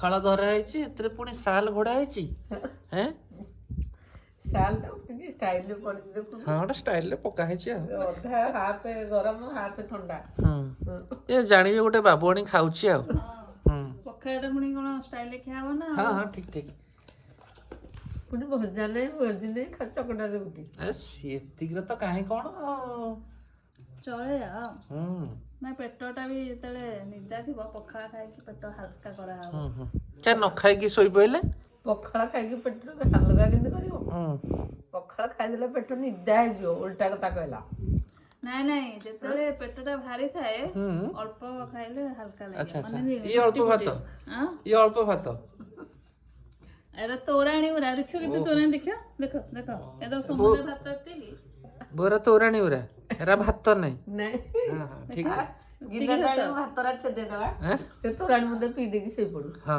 ପଖାଳ ଧରା ହେଇଛି ଏଥିରେ ପୁଣି ଶାଲ ଘୋଡା ହେଇଛି ହେଁ ଶାଲଟା ଟିକେ ଷ୍ଟାଇଲରେ ପଡିଛି ଦେଖୁନୁ। ହଁ ଗୋଟେ ଷ୍ଟାଇଲରେ ପକା ହେଇଛି ଆଉ ଅଧା ହାଫ ଗରମ ହାଫ ଥଣ୍ଡା। ଏ ଜାଣିବି ଗୋଟେ ବାବୁ ଆଣି ଖାଉଛି ଆଉ ପଖାଳଟା ପୁଣି କଣ ଷ୍ଟାଇଲରେ ଖିଆ ହବ ନା? ହଁ ହଁ ଠିକ ଠିକ। ପୁଣି ଭଜା ନାହିଁ ଭଜି ନାହିଁ ଖାଲି ଚକଟା ରୁଟି। ସେତିକିର ତ କାହିଁ କଣ ଚଳେ ଆଉ ନା ପେଟଟା ବି ଯେତେବେଳେ ନିଦା ଥିବ ପଖାଳ ଖାଇକି ପେଟ ହାଲକା କରାହବ। କାଇଁ ନ ଖାଇକି ଶୋଇପଇଲେ? ପଖାଳ ଖାଇକି ପେଟରେ ହାଲକା କେମିତି କରିବ? ପଖାଳ ଖାଇଦେଲେ ପେଟ ନିଦା ହେଇଯିବ ଓଲଟା କଥା କହିଲା। ନାଇଁ ନାଇଁ ଯେତେବେଳେ ପେଟଟା ଭାରି ଥାଏ ଅଳ୍ପ ଖାଇଲେ ହାଲକା ଆଚ୍ଛା ଲାଗେ। ଆଚ୍ଛା ମାନେ ଇଏ ଅଳ୍ପ ଭାତ ଇଏ ଅଳ୍ପ ଭାତ ଏଟା ତୋରାଣୀ ଗୁରା ଦେଖିବ କେତେ ତୋରାଣୀ ଦେଖିବ ଦେଖ ଦେଖ ଏଟା ସମୁଦ୍ର ଭାତ ଏତିକି ବୋରା ତୋରାଣୀ ଗୁରା ଏରା ଭାତ ନାହିଁ ନାଇଁ ଠିକ ଗିଲାଟା ଭାତରା ଛେଦେଇଦବା ସେ ତୋରାଣୀ ମୁଦେ ପିଇ ଦେଇକି ଶୋଇପଡୁ। ହଁ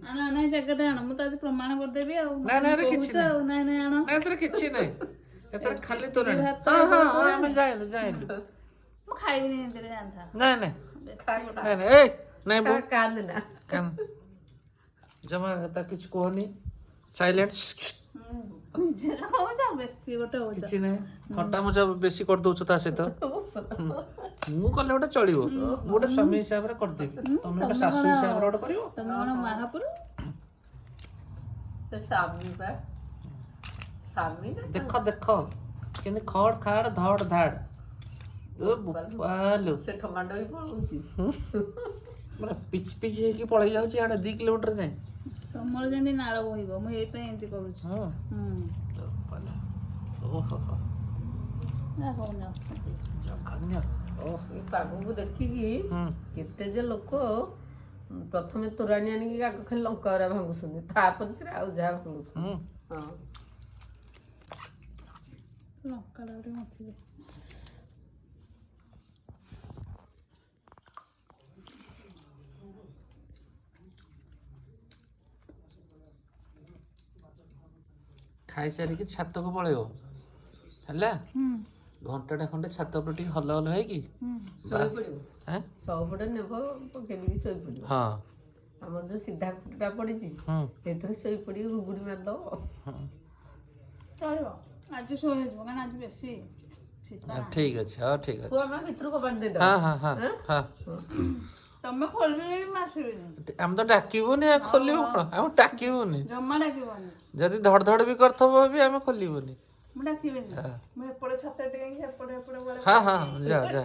ଆଣ ଆଣ ଏଇ ଜାଗାଟା ଆଣ ମୁଁ ତ ଆଜି ପ୍ରମାଣ କରିଦେବି ଆଉ ନାଇଁ ନାଇଁ କିଛି କହୁଛ ଆଉ ନାଇଁ ନାଇଁ ଆଣ ଏଥିରେ କିଛି ନାହିଁ ଏଥିରେ ଖାଲି ତୋରାଣୀ ଭାତ ଆମେ ଯାଇଲୁ ମୁଁ ଖାଇବିନି ଏମିତିରେ ଜାଣିଥା। ନାଇଁ ନାଇଁ ନାଇଁ ନାଇଁ ଏଇ ନାଇଁ ବୋଉ କାନ୍ଦ ନା ଜମା ତା କିଛି କୁହନି ସାଇଲେଣ୍ଟ ବେଶୀ ଗୋଟେ ହଉଛ କିଛି ନାହିଁ ଥଟ୍ଟା ମଜା ବେଶୀ କରିଦଉଛ ତା ସହିତ ମୁଁ କଲେ ଗୋଟେ ଚଳିବ ମୁଁ ଗୋଟେ ସ୍ୱାମୀ ହିସାବରେ କରିଦେବି ତମେ ଗୋଟେ ଶାଶୁ ହିସାବରେ ଗୋଟେ କରିବ ତମେ କଣ ମାହାପୁରୁ ସ୍ୱାମୀ ବା ସ୍ୱାମୀ ଦେଖ ଦେଖ କେମିତି ଖଡ ଖାଡ ଧଡ ଧାଡ ସେ ଟମାଟୋ ବି ପଳଉଛି ମାନେ ପିଚ୍ ପିଚ୍ ହେଇକି ପଳେଇ ଯାଉଛି ଇଆଡେ 2 କିଲୋମିଟର ଯାଏ। ତମର ଯେମିତି ନାଳ ବୋହିବ ମୁଁ ଏଇଥିପାଇଁ ଏମିତି କରୁଛି। ଏଇ ପାଗକୁ ଦେଖିକି କେତେ ଯେ ଲୋକ ପ୍ରଥମେ ତୋରାଣୀ ଆଣିକି ଆଗ ଖାଲି ଲଙ୍କା ଗୁରା ଭାଙ୍ଗୁଛନ୍ତି ତାପରେ ଆଉ ଯାହା ଭାଙ୍ଗୁଛନ୍ତି। ଲଙ୍କା ଗୋଟେ ନଥିବେ ଖାଇସାରିକି ଛାତକୁ ପଳେଇବ ହେଲା ଘଣ୍ଟାଟା ଖଣ୍ଡେ ଛାତ ଉପରେ ଟିକେ ହଲ ହଲ ହେଇକି ଶୋଇପଡିବ ସବୁପଟେ ନେବ ପକେଇ ଦେଇକି ଶୋଇପଡିବ। ଆମର ଯୋଉ ସିଧା ଖଟଟା ପଡିଛି ସେଇଥିରେ ଶୋଇପଡିକି ଘୁଗୁଡି ମାରିଦବ ଚଳିବ। ଆଜି ଶୋଇଯିବ କାରଣ ଆଜି ବେଶୀ ଠିକ ଅଛି ହଉ ଠିକ ଅଛି ଭିତରୁ କବାଟ ଦେଇଦବ। ତମେ ଖୋଲିଲେ ବି ମୁଁ ଆସିବିନି। ଆମେ ତ ଡାକିବୁନି ଆଉ ଖୋଲିବୁ କଣ ଆମେ ଡାକିବୁନି ଜମା ଡାକିବନି ଯଦି ଧଡ ଧଡ ବି କରିଥବ ବି ଆମେ ଖୋଲିବୁନି। ମୁଁ ଡାକିବିନି ମୁଁ ଏପଟେ ଛାତ ଟିକେ ସେପଟେ ଏପଟେ ହଁ ହଁ ଯା ଯା